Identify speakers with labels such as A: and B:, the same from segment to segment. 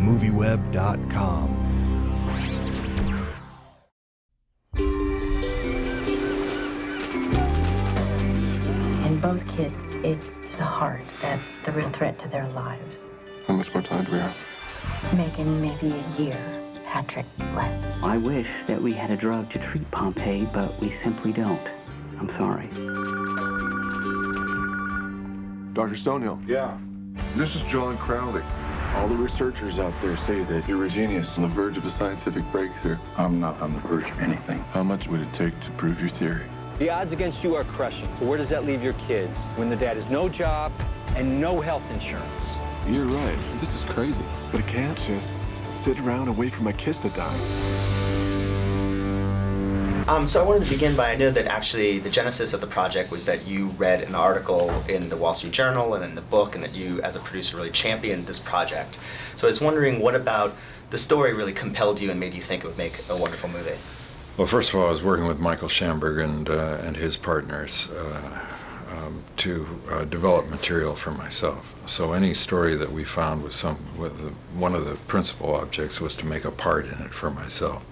A: MovieWeb.com.
B: In both kids, it's the heart that's the real threat to their lives.
C: How much more time do we have?
B: Megan, maybe a year. Patrick, less.
D: I wish that we had a drug to treat Pompeii, but we simply don't. I'm sorry.
C: Dr. Stonehill.
E: Yeah.
C: This is John Crowley. All the researchers out there say that you're a genius on the verge of a scientific breakthrough.
E: I'm not on the verge of anything.
C: How much would it take to prove your theory?
F: The odds against you are crushing. So where does that leave your kids when the dad has no job and no health insurance?
C: You're right. This is crazy. But I can't just sit around and wait for my kids to die.
G: So I wanted to begin by, I know that actually the genesis of the project was that you read an article in the Wall Street Journal and in the book, and that you, as a producer, really championed this project. So I was wondering, what about the story really compelled you and made you think it would make a wonderful movie?
H: Well, first of all, I was working with Michael Schamberg and his partners to develop material for myself. So any story that we found was one of the principal objects was to make a part in it for myself.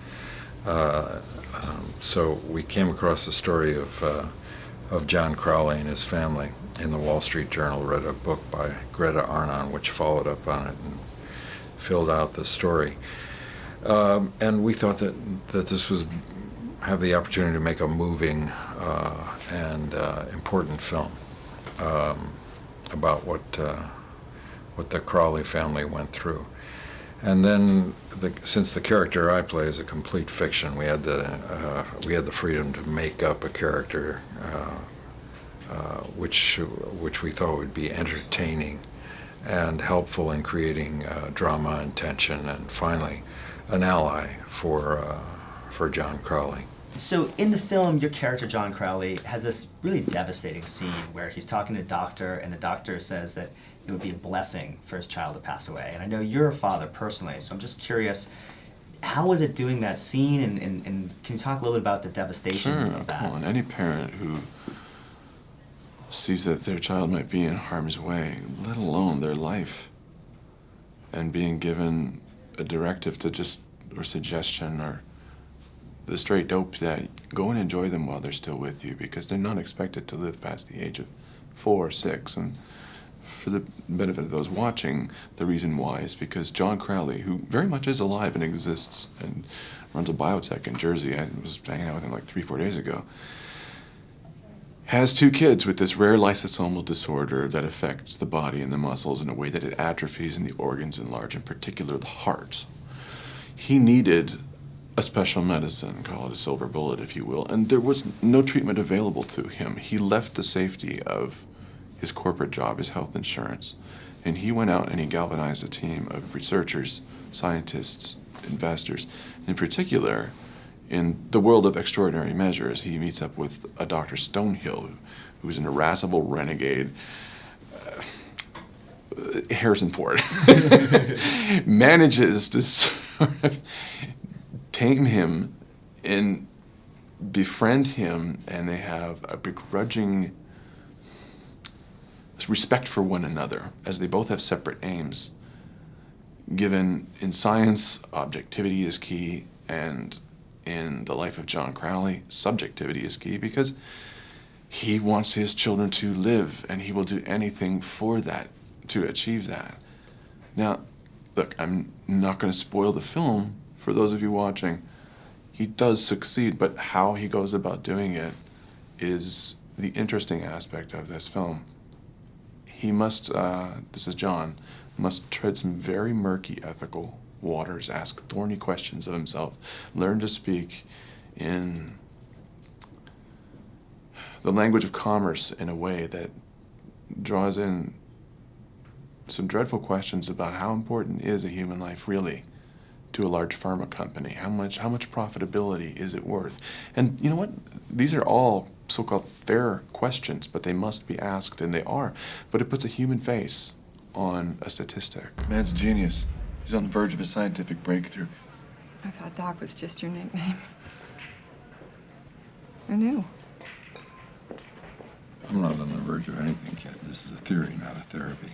H: So we came across the story of John Crowley and his family in the Wall Street Journal, read a book by Greta Arnon, which followed up on it and filled out the story. And we thought that this was have the opportunity to make a moving and important film about what the Crowley family went through. And then, since the character I play is a complete fiction, we had the freedom to make up a character which we thought would be entertaining and helpful in creating drama and tension, and finally, an ally for John Crowley.
G: So in the film, your character, John Crowley, has this really devastating scene where he's talking to a doctor, and the doctor says that it would be a blessing for his child to pass away. And I know you're a father personally, so I'm just curious, how was it doing that scene, and can you talk a little bit about the devastation of that?
C: Come on. Any parent who sees that their child might be in harm's way, let alone their life, and being given a directive to or suggestion or the straight dope that go and enjoy them while they're still with you, because they're not expected to live past the age of 4 or 6. And for the benefit of those watching, the reason why is because John Crowley, who very much is alive and exists and runs a biotech in Jersey, I was hanging out with him like 3-4 days ago, has 2 kids with this rare lysosomal disorder that affects the body and the muscles in a way that it atrophies and the organs enlarge, in particular the heart. He needed a special medicine, call it a silver bullet if you will, and there was no treatment available to him. He left the safety of his corporate job, his health insurance, and he went out and he galvanized a team of researchers, scientists, investors. In particular, in the world of extraordinary measures, he meets up with a Dr. Stonehill, who's an irascible renegade, Harrison Ford, manages to sort of tame him and befriend him, and they have a begrudging respect for one another, as they both have separate aims. Given in science, objectivity is key, and in the life of John Crowley, subjectivity is key, because he wants his children to live, and he will do anything for that, to achieve that. Now, look, I'm not going to spoil the film for those of you watching. He does succeed, but how he goes about doing it is the interesting aspect of this film. He must, this is John, must tread some very murky ethical waters, ask thorny questions of himself, learn to speak in the language of commerce in a way that draws in some dreadful questions about how important is a human life really to a large pharma company? How much profitability is it worth? And you know what? These are all so-called fair questions, but they must be asked, and they are. But it puts a human face on a statistic.
E: Man's a genius. He's on the verge of a scientific breakthrough.
I: I thought Doc was just your nickname. Who knew?
E: I'm not on the verge of anything, kid. This is a theory, not a therapy.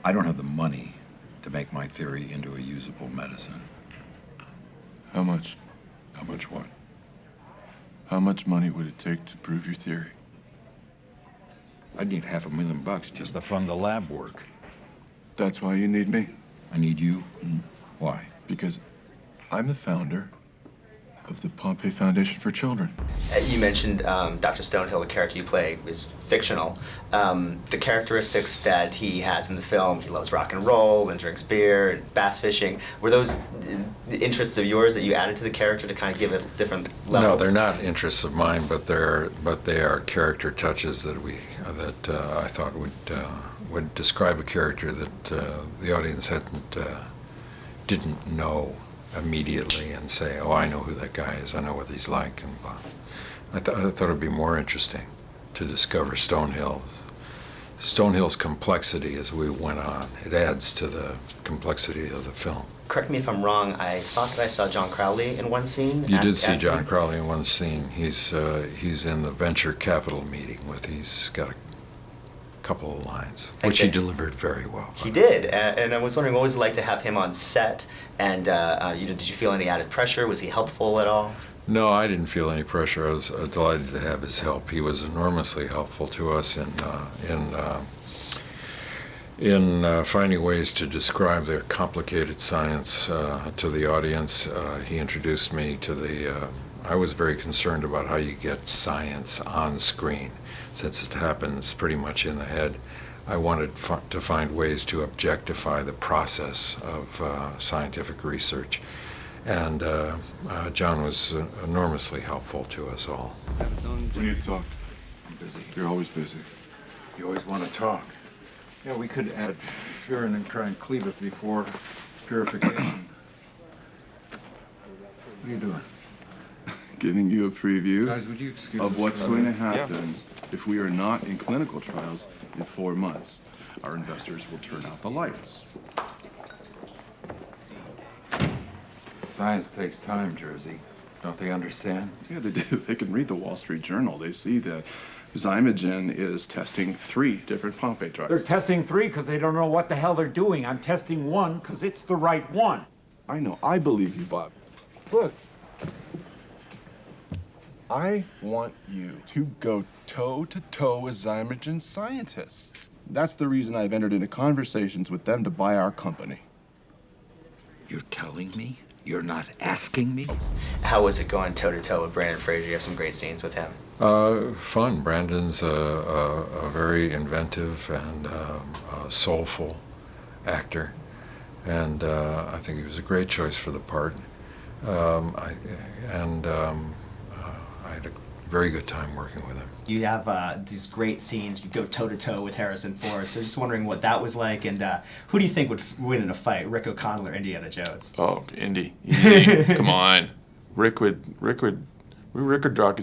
E: I don't have the money
H: to make my theory into a usable medicine.
E: How much?
H: How much what?
E: How much money would it take to prove your theory?
H: I'd need $500,000 just to fund the lab work.
E: That's why you need me.
H: I need you? Why?
E: Because I'm the founder of the Pompey Foundation for Children.
G: You mentioned Dr. Stonehill, the character you play, is fictional. The characteristics that he has in the film, he loves rock and roll and drinks beer and bass fishing. Were those the interests of yours that you added to the character to kind of give it different levels?
H: No, they're not interests of mine, but they are character touches that I thought would describe a character that the audience didn't know immediately and say, oh, I know who that guy is, I know what he's like, and blah. I thought it'd be more interesting to discover Stonehill's complexity as we went on. It adds to the complexity of the film.
G: Correct me if I'm wrong, I thought that I saw John Crowley in one scene.
H: You did see John Crowley in one scene. He's in the venture capital meeting he's got a couple of lines, which he delivered very well.
G: He did, and I was wondering what was it like to have him on set, and did you feel any added pressure? Was he helpful at all?
H: No, I didn't feel any pressure. I was delighted to have his help. He was enormously helpful to us in finding ways to describe the complicated science to the audience. He introduced me to I was very concerned about how you get science on screen, since it happens pretty much in the head. I wanted to find ways to objectify the process of scientific research. And John was enormously helpful to us all.
E: We need to talk.
H: I'm busy.
E: You're always busy.
H: You always want to talk. Yeah, we could add furin and try and cleave it before purification. What are you doing?
E: Giving you a preview
H: Guys, would you excuse
E: of
H: us
E: what's
H: for a
E: going to
H: minute?
E: happen if we are not in clinical trials in 4 months. Our investors will turn out the lights.
H: Science takes time, Jersey. Don't they understand?
E: Yeah, they do. They can read the Wall Street Journal. They see that Zymogen is testing 3 different Pompe drugs.
A: They're testing 3 because they don't know what the hell they're doing. I'm testing 1 because it's the right one.
E: I know. I believe you, Bob. Look. I want you to go toe-to-toe with Zymogen scientists. That's the reason I've entered into conversations with them to buy our company.
H: You're telling me? You're not asking me?
G: How was it going toe-to-toe with Brandon Fraser? You have some great scenes with him.
H: Fun. Brandon's a very inventive and soulful actor, and I think he was a great choice for the part. I had a very good time working with him.
G: You have these great scenes. You go toe-to-toe with Harrison Ford. So just wondering what that was like, and who do you think would win in a fight, Rick O'Connell or Indiana Jones?
C: Oh, Indy. Easy. Come on. Rick would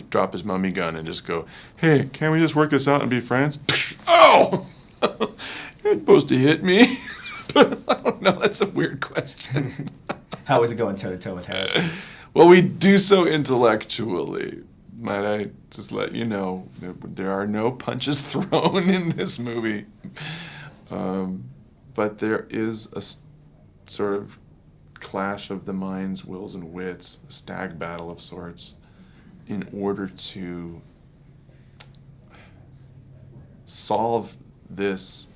C: drop his mummy gun and just go, hey, can't we just work this out and be friends? Oh! You're supposed to hit me. But I don't know. That's a weird question.
G: How was it going toe-to-toe with Harrison?
C: Well, we do so intellectually. Might I just let you know that there are no punches thrown in this movie. But there is a sort of clash of the minds, wills, and wits, a stag battle of sorts, in order to solve this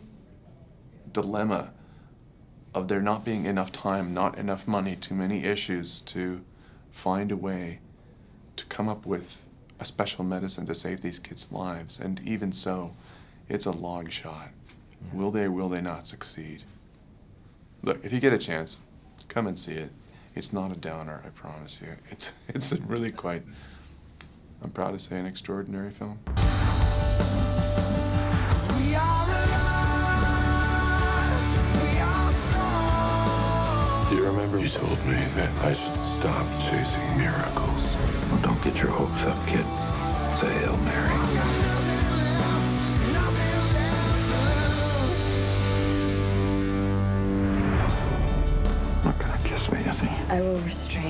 C: dilemma of there not being enough time, not enough money, too many issues to find a way to come up with a special medicine to save these kids' lives. And even so, it's a long shot. Yeah. Will they not succeed? Look, if you get a chance, come and see it. It's not a downer, I promise you. It's a really quite, I'm proud to say, an extraordinary film.
E: Do you remember you told me that I should stop chasing miracles?
H: Well, don't get your hopes up, kid. Say Hail Mary. Not gonna kiss me, is he?
B: I will restrain